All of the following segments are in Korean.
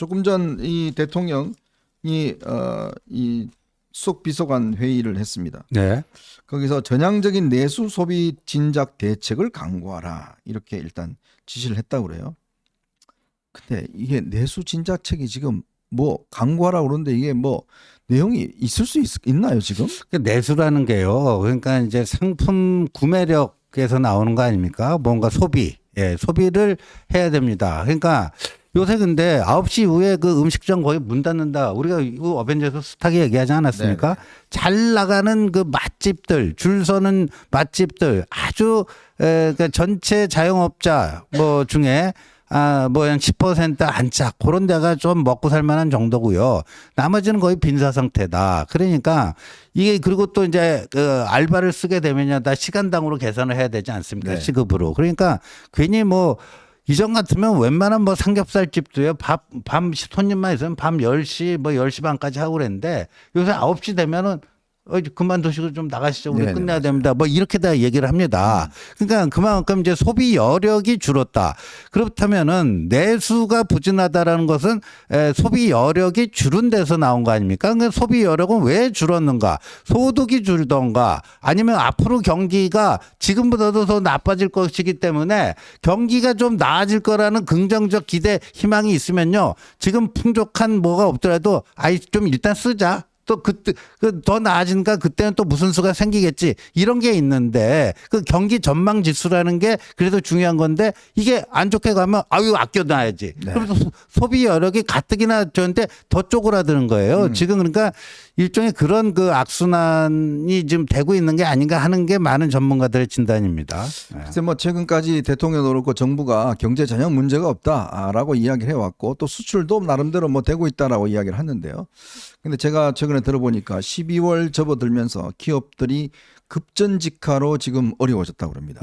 조금 전 이 대통령이 이 수석 비서관 회의를 했습니다. 네. 거기서 전향적인 내수 소비 진작 대책을 강구하라 이렇게 일단 지시를 했다고 그래요. 근데 이게 내수 진작책이 지금 뭐 강구하라 그러는데 이게 뭐 내용이 있을 수 있나요 지금? 그 내수라는 게요. 그러니까 이제 상품 구매력에서 나오는 거 아닙니까? 뭔가 소비. 예, 소비를 해야 됩니다. 그러니까 요새 근데 9시 이후에 그 음식점 거의 문 닫는다. 우리가 이거 어벤져스 스타게 얘기하지 않았습니까? 네네. 잘 나가는 그 맛집들, 줄 서는 맛집들 아주 그러니까 전체 자영업자 뭐 중에 뭐 한 10% 안짝 그런 데가 좀 먹고 살 만한 정도고요. 나머지는 거의 빈사 상태다. 그러니까 이게 그리고 또 이제 그 알바를 쓰게 되면요 다 시간당으로 계산을 해야 되지 않습니까? 네. 시급으로. 그러니까 괜히 뭐 이전 같으면 웬만한 뭐 삼겹살 집도요 밤 손님만 있으면 밤 10시 뭐 10시 반까지 하고 그랬는데 요새 9시 되면은 이제 그만두시고 좀 나가시죠. 우리 네네, 끝내야 맞아요. 됩니다. 뭐 이렇게 다 얘기를 합니다. 그러니까 그만큼 이제 소비 여력이 줄었다. 그렇다면은 내수가 부진하다라는 것은 소비 여력이 줄은 데서 나온 거 아닙니까? 그러니까 소비 여력은 왜 줄었는가? 소득이 줄던가 아니면 앞으로 경기가 지금보다도 더 나빠질 것이기 때문에 경기가 좀 나아질 거라는 긍정적 기대 희망이 있으면요. 지금 풍족한 뭐가 없더라도 좀 일단 쓰자. 또 그때 더 나아지니까 그때는 또 무슨 수가 생기겠지 이런 게 있는데 그 경기 전망 지수라는 게 그래도 중요한 건데 이게 안 좋게 가면 아유 아껴놔야지. 네. 그래서 소비 여력이 가뜩이나 저한테 더 쪼그라드는 거예요. 지금 그러니까 일종의 그런 그 악순환이 지금 되고 있는 게 아닌가 하는 게 많은 전문가들의 진단입니다. 네. 글쎄 뭐 최근까지 대통령도 그렇고 정부가 경제 전혀 문제가 없다라고 이야기를 해왔고 또 수출도 나름대로 뭐 되고 있다라고 이야기를 했는데요. 근데 제가 최근에 들어보니까 12월 접어들면서 기업들이 급전직하로 지금 어려워졌다고 그럽니다.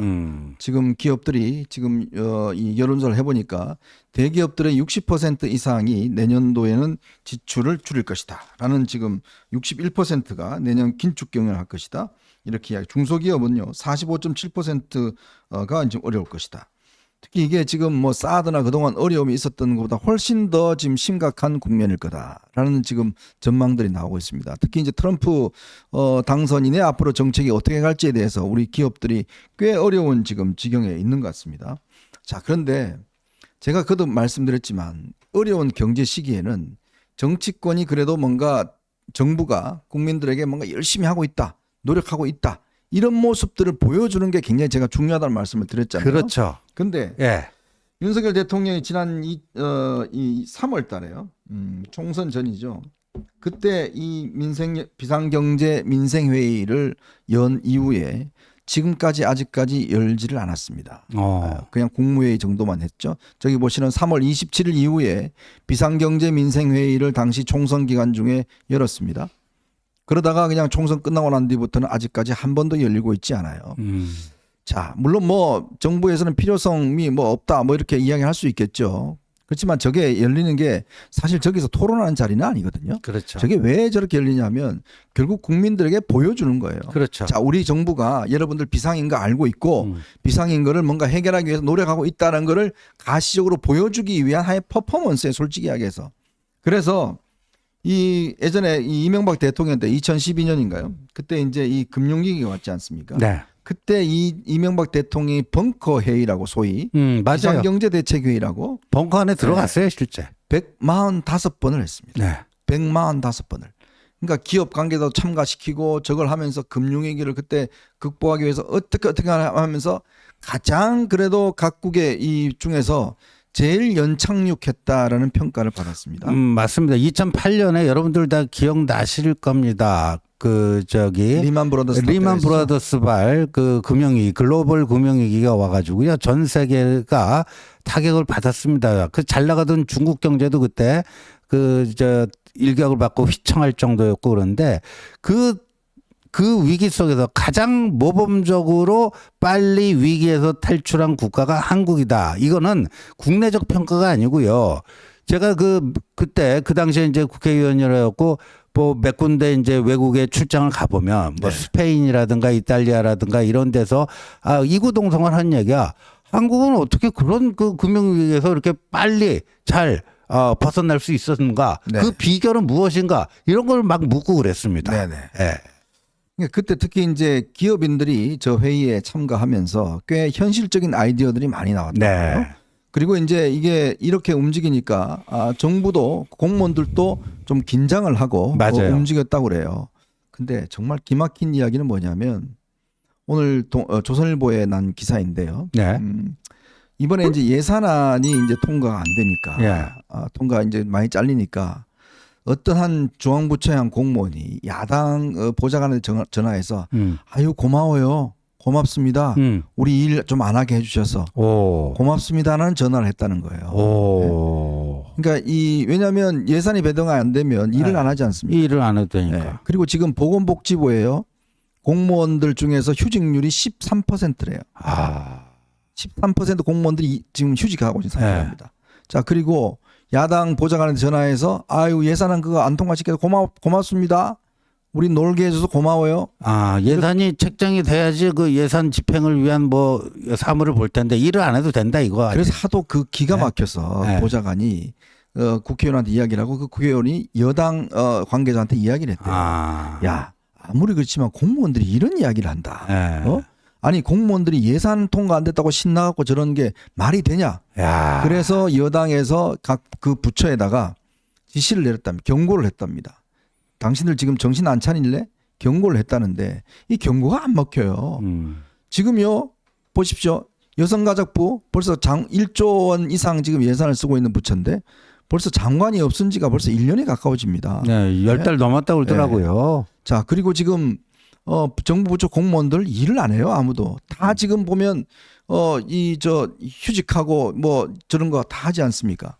지금 기업들이 지금 이 여론조사를 해보니까 대기업들의 60% 이상이 내년도에는 지출을 줄일 것이다라는 지금 61%가 내년 긴축 경영을 할 것이다. 이렇게 이야기. 중소기업은요 45.7%가 지금 어려울 것이다. 특히 이게 지금 뭐 사드나 그동안 어려움이 있었던 것보다 훨씬 더 지금 심각한 국면일 거다라는 지금 전망들이 나오고 있습니다. 특히 이제 트럼프 당선인의 앞으로 정책이 어떻게 갈지에 대해서 우리 기업들이 꽤 어려운 지금 지경에 있는 것 같습니다. 자, 그런데 제가 그도 말씀드렸지만 어려운 경제 시기에는 정치권이 그래도 뭔가 정부가 국민들에게 뭔가 열심히 하고 있다, 노력하고 있다. 이런 모습들을 보여주는 게 굉장히 제가 중요하다는 말씀을 드렸잖아요. 그렇죠. 근데 예. 윤석열 대통령이 지난 이 3월 달에요. 총선 전이죠. 그때 이 비상경제 민생회의를 연 이후에 지금까지 아직까지 열지를 않았습니다. 그냥 국무회의 정도만 했죠. 저기 보시는 3월 27일 이후에 비상경제 민생회의를 당시 총선 기간 중에 열었습니다. 그러다가 그냥 총선 끝나고 난 뒤부터는 아직까지 한 번도 열리고 있지 않아요. 자, 물론 뭐 정부에서는 필요성이 뭐 없다 뭐 이렇게 이야기할 수 있겠죠. 그렇지만 저게 열리는 게 사실 저기서 토론하는 자리는 아니거든요. 그렇죠. 저게 왜 저렇게 열리냐면 결국 국민들에게 보여주는 거예요. 그렇죠. 자, 우리 정부가 여러분들 비상인 거 알고 있고 비상인 거를 뭔가 해결하기 위해서 노력하고 있다는 거를 가시적으로 보여주기 위한 하나의 퍼포먼스에 솔직히 이야기해서. 그래서 이 예전에 이 이명박 대통령 때 2012년인가요? 그때 이제 이 금융위기가 왔지 않습니까? 네. 그때 이 이명박 대통령이 벙커 회의라고 소위 맞아요. 비상경제대책회의라고 벙커 안에 들어갔어요, 실제. 145번을 했습니다. 네. 145번을. 그러니까 기업 관계도 참가시키고 저걸 하면서 금융위기를 그때 극복하기 위해서 어떻게 하면서 가장 그래도 각국의 이 중에서 제일 연착륙했다라는 평가를 받았습니다. 맞습니다. 2008년에 여러분들 다 기억나실 겁니다. 리만 브라더스발 그 금융위기, 글로벌 금융위기가 와가지고요. 전 세계가 타격을 받았습니다. 그 잘 나가던 중국 경제도 그때 일격을 받고 휘청할 정도였고 그런데 그 위기 속에서 가장 모범적으로 빨리 위기에서 탈출한 국가가 한국이다. 이거는 국내적 평가가 아니고요. 제가 그때 그 당시에 이제 국회의원이었고 뭐 몇 군데 이제 외국에 출장을 가보면 뭐 스페인이라든가 이탈리아라든가 이런 데서 이구동성을 하는 얘기야. 한국은 어떻게 그런 그 금융위기에서 이렇게 빨리 잘 벗어날 수 있었는가? 네. 그 비결은 무엇인가? 이런 걸 막 묻고 그랬습니다. 네네. 예. 그러니까 그때 특히 이제 기업인들이 저 회의에 참가하면서 꽤 현실적인 아이디어들이 많이 나왔다고요. 네. 그리고 이제 이게 이렇게 움직이니까 정부도 공무원들도 좀 긴장을 하고 맞아요. 움직였다고 그래요. 근데 정말 기막힌 이야기는 뭐냐면 오늘 조선일보에 난 기사인데요. 네. 이번에 이제 예산안이 이제 통과가 안 되니까 예. 통과 이제 많이 잘리니까 어떠한 중앙부처의 한 공무원이 야당 보좌관한테 전화해서 아유 고마워요. 고맙습니다. 우리 일 좀 안 하게 해주셔서 오. 고맙습니다라는 전화를 했다는 거예요. 오. 그러니까 왜냐하면 예산이 배정이 안 되면 일을 네. 안 하지 않습니까? 일을 안 해도 되니까. 네. 그리고 지금 보건복지부에요. 공무원들 중에서 휴직률이 13%래요. 아. 13% 공무원들이 지금 휴직하고 있는 상태입니다. 자, 그리고 야당 보좌관한테 전화해서 아유 예산안 그거 안 통과시켜서 고맙습니다. 우리 놀게 해줘서 고마워요. 아, 예산이 책정이 돼야지 그 예산 집행을 위한 뭐 사무를 볼 텐데 일을 안 해도 된다 이거 아니에요? 그래서 하도 그 기가 막혀서 네. 보좌관이 국회의원한테 이야기를 하고 그 국회의원이 여당 관계자한테 이야기를 했대요. 아. 야, 아무리 그렇지만 공무원들이 이런 이야기를 한다. 예. 아니 공무원들이 예산 통과 안 됐다고 신나갖고 저런 게 말이 되냐. 야. 그래서 여당에서 각 그 부처에다가 지시를 내렸답니다. 경고를 했답니다. 당신들 지금 정신 안 차릴래? 경고를 했다는데 이 경고가 안 먹혀요. 지금요 보십시오. 여성가족부 벌써 1조 원 이상 지금 예산을 쓰고 있는 부처인데 벌써 장관이 없은 지가 벌써 1년이 가까워집니다. 네, 10달 넘었다고 그러더라고요. 자, 그리고 지금 정부 부처 공무원들 일을 안 해요. 아무도. 다 지금 보면 휴직하고 뭐 저런 거 다 하지 않습니까?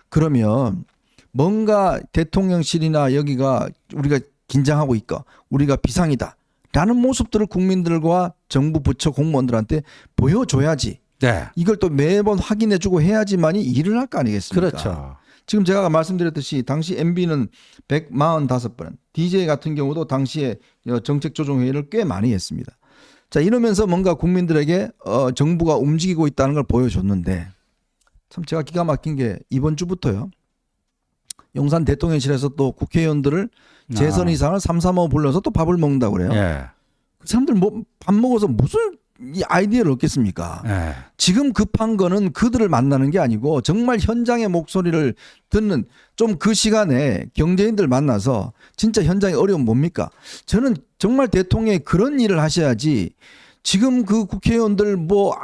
그러면 뭔가 대통령실이나 여기가 우리가 긴장하고 있고 우리가 비상이다 라는 모습들을 국민들과 정부 부처 공무원들한테 보여줘야지. 네. 이걸 또 매번 확인해주고 해야지만이 일을 할 거 아니겠습니까? 그렇죠. 지금 제가 말씀드렸듯이 당시 MB는 145번, DJ 같은 경우도 당시에 정책조정회의를 꽤 많이 했습니다. 자, 이러면서 뭔가 국민들에게 정부가 움직이고 있다는 걸 보여줬는데 참 제가 기가 막힌 게 이번 주부터요. 용산 대통령실에서 또 국회의원들을 재선 이상을 335 불러서 또 밥을 먹는다고 그래요. 예. 그 사람들 뭐 밥 먹어서 무슨 이 아이디어를 얻겠습니까? 예. 지금 급한 거는 그들을 만나는 게 아니고 정말 현장의 목소리를 듣는 좀 그 시간에 경제인들 만나서 진짜 현장의 어려움 뭡니까? 저는 정말 대통령이 그런 일을 하셔야지 지금 그 국회의원들 뭐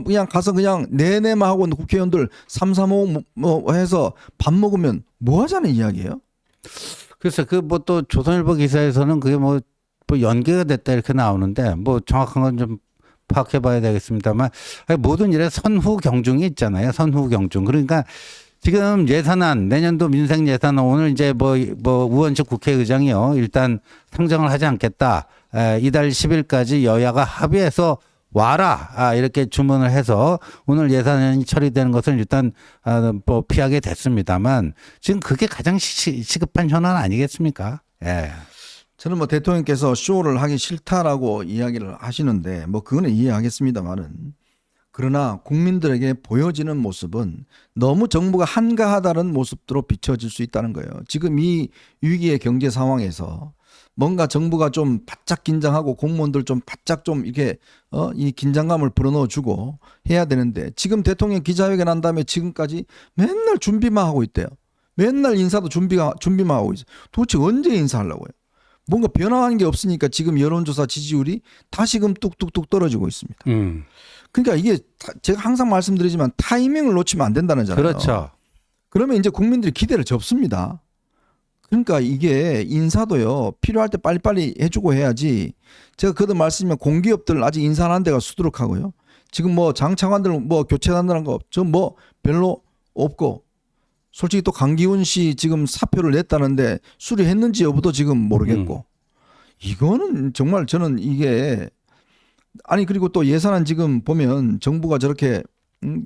그냥 가서 그냥 내내만 하고 있는 국회의원들 335 뭐 해서 밥 먹으면 뭐 하자는 이야기예요? 그래서 그 뭐 또 조선일보 기사에서는 그게 뭐 연계가 됐다 이렇게 나오는데 뭐 정확한 건 좀 파악해 봐야 되겠습니다만 모든 일에 선후 경중이 있잖아요. 선후 경중. 그러니까 지금 예산안 내년도 민생 예산안 오늘 이제 뭐 우원식 국회의장이요. 일단 상정을 하지 않겠다. 이달 10일까지 여야가 합의해서 와라. 이렇게 주문을 해서 오늘 예산안이 처리되는 것은 일단 뭐 피하게 됐습니다만 지금 그게 가장 시급한 현안 아니겠습니까? 예. 저는 뭐 대통령께서 쇼를 하기 싫다라고 이야기를 하시는데 뭐 그거는 이해하겠습니다만은 그러나 국민들에게 보여지는 모습은 너무 정부가 한가하다는 모습으로 비춰질 수 있다는 거예요. 지금 이 위기의 경제 상황에서 뭔가 정부가 좀 바짝 긴장하고 공무원들 좀 바짝 좀 이렇게 이 긴장감을 불어넣어 주고 해야 되는데 지금 대통령 기자회견 한 다음에 지금까지 맨날 준비만 하고 있대요. 맨날 인사도 준비만 하고 있어요. 도대체 언제 인사하려고요? 뭔가 변화하는 게 없으니까 지금 여론조사 지지율이 다시금 뚝뚝뚝 떨어지고 있습니다. 그러니까 이게 제가 항상 말씀드리지만 타이밍을 놓치면 안 된다는 잖아요. 그렇죠. 그러면 이제 국민들이 기대를 접습니다. 그러니까 이게 인사도요 필요할 때 빨리빨리 해주고 해야지. 제가 그도 말씀드리면 공기업들 아직 인사 안 한 데가 수두룩하고요. 지금 뭐 장차관들 뭐 교체한다는 거 저 뭐 별로 없고 솔직히 또 강기훈 씨 지금 사표를 냈다는데 수리했는지 여부도 지금 모르겠고 이거는 정말 저는 이게 아니 그리고 또 예산안 지금 보면 정부가 저렇게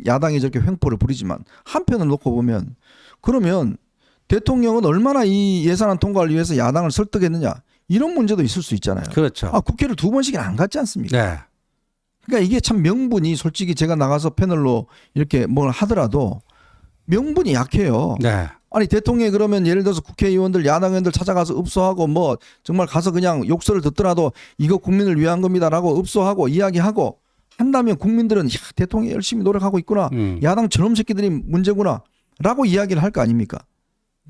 야당이 저렇게 횡포를 부리지만 한편을 놓고 보면 그러면 대통령은 얼마나 이 예산안 통과를 위해서 야당을 설득했느냐 이런 문제도 있을 수 있잖아요. 그렇죠. 국회를 2번씩이나 안 갔지 않습니까? 네. 그러니까 이게 참 명분이 솔직히 제가 나가서 패널로 이렇게 뭘 하더라도 명분이 약해요. 네. 아니 대통령이 그러면 예를 들어서 국회의원들 야당 의원들 찾아가서 읍소하고 뭐 정말 가서 그냥 욕설을 듣더라도 이거 국민을 위한 겁니다라고 읍소하고 이야기하고 한다면 국민들은 야 대통령이 열심히 노력하고 있구나. 야당 저놈 새끼들이 문제구나 라고 이야기를 할 거 아닙니까?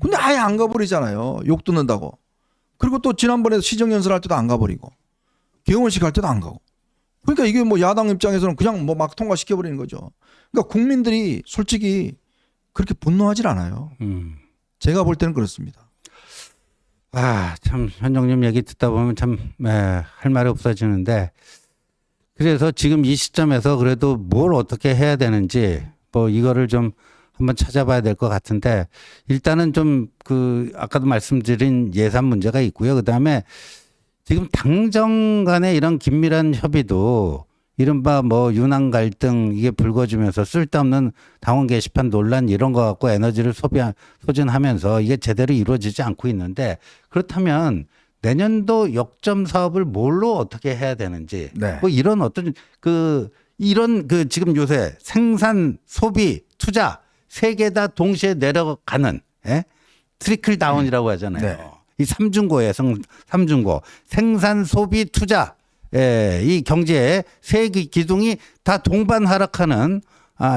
근데 아예 안 가버리잖아요. 욕 듣는다고. 그리고 또 지난번에 시정연설 할 때도 안 가버리고 개원식 할 때도 안 가고. 그러니까 이게 뭐 야당 입장에서는 그냥 뭐 막 통과시켜버리는 거죠. 그러니까 국민들이 솔직히 그렇게 분노하질 않아요. 제가 볼 때는 그렇습니다. 아, 참 현정님 얘기 듣다 보면 참 할 말이 없어지는데 그래서 지금 이 시점에서 그래도 뭘 어떻게 해야 되는지 뭐 이거를 좀 한번 찾아봐야 될 것 같은데 일단은 좀 그 아까도 말씀드린 예산 문제가 있고요. 그다음에 지금 당정 간의 이런 긴밀한 협의도 이른바 뭐 윤한 갈등 이게 불거지면서 쓸데없는 당원 게시판 논란 이런 거 갖고 에너지를 소진하면서 이게 제대로 이루어지지 않고 있는데 그렇다면 내년도 역점 사업을 뭘로 어떻게 해야 되는지 네. 뭐 이런 어떤 이런 지금 요새 생산, 소비, 투자 세 개 다 동시에 내려가는 트리클 다운이라고 하잖아요. 네. 이 삼중고 생산, 소비, 투자 이 경제의 세 기둥이 다 동반 하락하는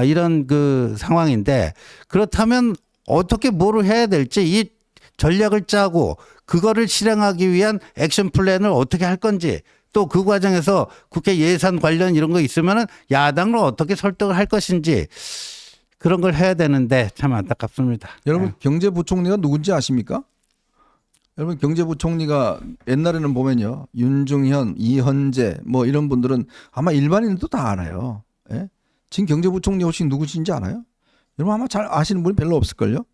이런 그 상황인데 그렇다면 어떻게 뭐를 해야 될지 이 전략을 짜고 그거를 실행하기 위한 액션 플랜을 어떻게 할 건지 또 그 과정에서 국회 예산 관련 이런 거 있으면은 야당을 어떻게 설득을 할 것인지 그런 걸 해야 되는데 참 안타깝습니다. 여러분 경제부총리가 누군지 아십니까? 여러분 경제부총리가 옛날에는 보면요. 윤중현, 이현재 뭐 이런 분들은 아마 일반인도 다 알아요. 예? 지금 경제부총리 혹시 누구신지 알아요? 여러분 아마 잘 아시는 분이 별로 없을걸요?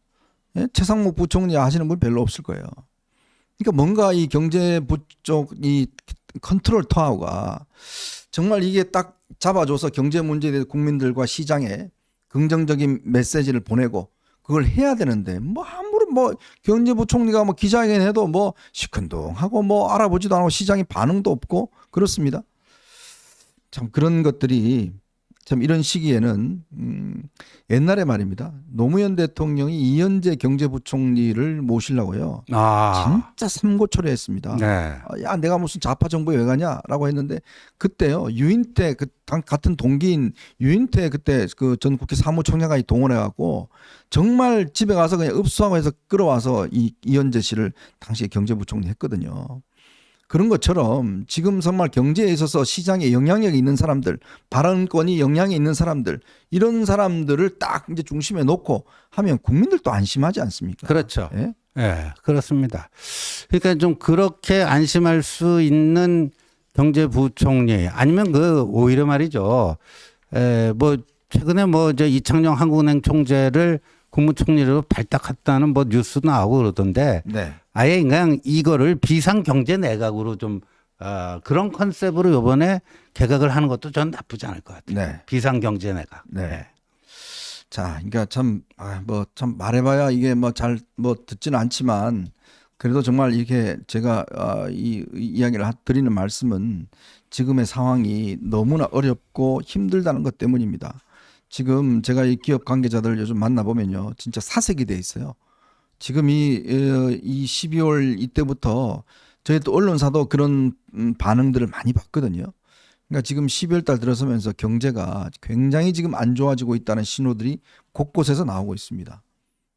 예? 최상목 부총리 아시는 분이 별로 없을 거예요. 그러니까 뭔가 이 경제부 쪽 이 컨트롤 타워가 정말 이게 딱 잡아줘서 경제 문제에 대해 국민들과 시장에 긍정적인 메시지를 보내고 그걸 해야 되는데 뭐 아무런 뭐 경제부총리가 뭐 기자회견 해도 뭐 시큰둥하고 뭐 알아보지도 않고 시장이 반응도 없고 그렇습니다. 참 그런 것들이 참 이런 시기에는 옛날에 말입니다. 노무현 대통령이 이현재 경제부총리를 모시려고요. 진짜 삼고초려했습니다. 네. 야 내가 무슨 좌파 정부에 왜 가냐라고 했는데 그때요 유인태 같은 동기인 유인태 그때 그 전 국회 사무총장이 동원해갖고 정말 집에 가서 그냥 읍수하고 해서 끌어와서 이현재 씨를 당시에 경제부총리 했거든요. 그런 것처럼 지금 정말 경제에 있어서 시장에 영향력이 있는 사람들, 발언권이 영향이 있는 사람들, 이런 사람들을 딱 이제 중심에 놓고 하면 국민들도 안심하지 않습니까? 그렇죠. 예? 네, 그렇습니다. 그러니까 좀 그렇게 안심할 수 있는 경제부총리 아니면 오히려 말이죠. 뭐 최근에 뭐 이제 이창용 한국은행 총재를 국무총리로 발탁했다는 뭐 뉴스 나오고 그러던데 네. 아예 그냥 이거를 비상경제내각으로 좀 그런 컨셉으로 이번에 개각을 하는 것도 전 나쁘지 않을 것 같아요. 네. 비상경제내각. 네. 자, 그러니까 참 말해봐야 이게 뭐 잘 뭐 듣지는 않지만 그래도 정말 이렇게 제가 이 이야기를 드리는 말씀은 지금의 상황이 너무나 어렵고 힘들다는 것 때문입니다. 지금 제가 이 기업 관계자들 요즘 만나보면요. 진짜 사색이 돼 있어요. 지금 이 12월 이때부터 저희 또 언론사도 그런 반응들을 많이 봤거든요. 그러니까 지금 12월 달 들어서면서 경제가 굉장히 지금 안 좋아지고 있다는 신호들이 곳곳에서 나오고 있습니다.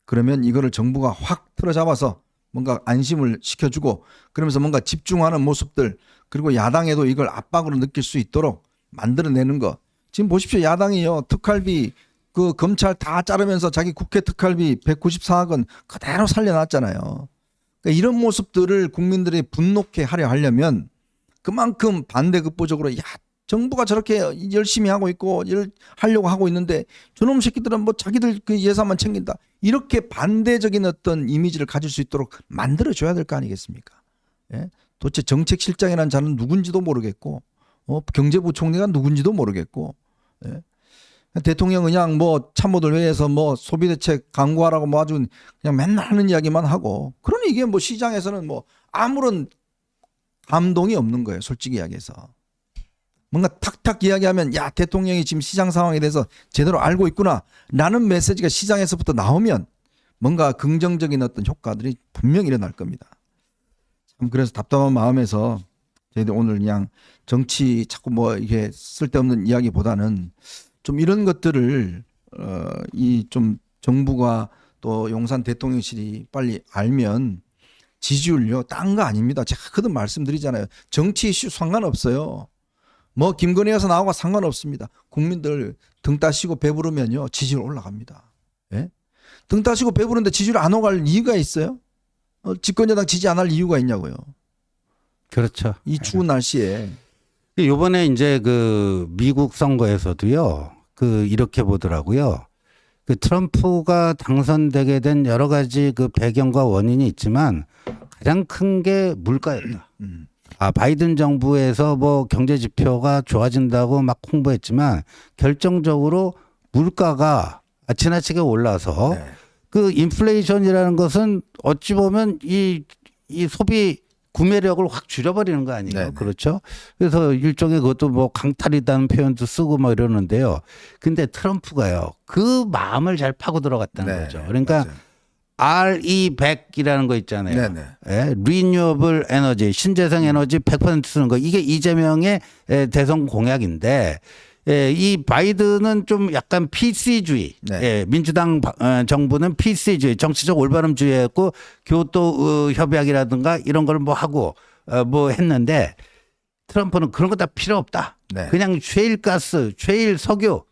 그러면 이거를 정부가 확 틀어잡아서 뭔가 안심을 시켜주고 그러면서 뭔가 집중하는 모습들 그리고 야당에도 이걸 압박으로 느낄 수 있도록 만들어내는 거. 지금 보십시오. 야당이요. 특활비 그 검찰 다 자르면서 자기 국회 특활비 194억 원 그대로 살려놨잖아요. 그러니까 이런 모습들을 국민들이 분노케 하려 하려면 그만큼 반대급부적으로 야 정부가 저렇게 열심히 하고 있고 일 하려고 하고 있는데 저놈 새끼들은 뭐 자기들 그 예산만 챙긴다. 이렇게 반대적인 어떤 이미지를 가질 수 있도록 만들어줘야 될 거 아니겠습니까? 예? 도대체 정책실장이라는 자는 누군지도 모르겠고 경제부총리가 누군지도 모르겠고 예? 대통령 그냥 뭐 참모들 회의에서 뭐 소비대책 강구하라고 뭐 아주 그냥 맨날 하는 이야기만 하고 그러니 이게 뭐 시장에서는 뭐 아무런 감동이 없는 거예요. 솔직히 이야기해서. 뭔가 탁탁 이야기하면 야 대통령이 지금 시장 상황에 대해서 제대로 알고 있구나라는 메시지가 시장에서부터 나오면 뭔가 긍정적인 어떤 효과들이 분명히 일어날 겁니다. 참 그래서 답답한 마음에서 저희들 오늘 그냥 정치 자꾸 뭐 이게 쓸데없는 이야기보다는 좀 이런 것들을 이 좀 정부가 또 용산 대통령실이 빨리 알면 지지율요 딴 거 아닙니다. 제가 거듭 말씀드리잖아요. 정치 이슈 상관없어요. 뭐 김건희에서 나오고 상관없습니다. 국민들 등 따시고 배부르면요 지지율 올라갑니다. 예? 등 따시고 배부른데 지지율 안 오갈 이유가 있어요? 집권여당 지지 안 할 이유가 있냐고요. 그렇죠. 이 추운 날씨에. 요번에 이제 그 미국 선거에서도요, 그 이렇게 보더라고요. 그 트럼프가 당선되게 된 여러 가지 그 배경과 원인이 있지만 가장 큰 게 물가였다. 바이든 정부에서 뭐 경제 지표가 좋아진다고 막 홍보했지만 결정적으로 물가가 지나치게 올라서 네. 그 인플레이션이라는 것은 어찌 보면 이 소비 구매력을 확 줄여버리는 거 아니에요? 네네. 그렇죠? 그래서 일종의 그것도 뭐 강탈이라는 표현도 쓰고 뭐 이러는데요. 근데 트럼프가요, 그 마음을 잘 파고 들어갔다는 네, 거죠. 그러니까 맞아요. RE100이라는 거 있잖아요. 네네. 예, Renewable Energy, 신재생 에너지 100% 쓰는 거. 이게 이재명의 대선 공약인데, 이 바이든은 좀 약간 PC주의, 네. 민주당 정부는 PC주의, 정치적 올바름주의였고 교토 협약이라든가 이런 걸 뭐 하고 뭐 했는데 트럼프는 그런 거 다 필요 없다. 네. 그냥 셰일가스, 셰일 석유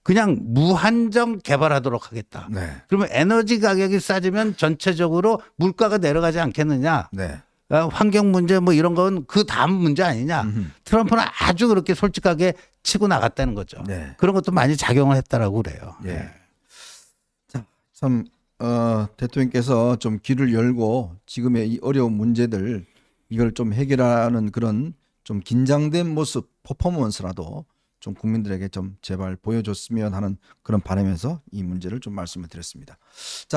그냥 무한정 개발하도록 하겠다. 네. 그러면 에너지 가격이 싸지면 전체적으로 물가가 내려가지 않겠느냐. 네. 환경 문제 뭐 이런 건 그 다음 문제 아니냐. 트럼프는 아주 그렇게 솔직하게 치고 나갔다는 거죠. 네. 그런 것도 많이 작용을 했다라고 그래요. 예. 자, 참 대통령께서 좀 귀를 열고 지금의 이 어려운 문제들 이걸 좀 해결하는 그런 좀 긴장된 모습 퍼포먼스라도 좀 국민들에게 좀 제발 보여줬으면 하는 그런 바람에서 이 문제를 좀 말씀을 드렸습니다. 자.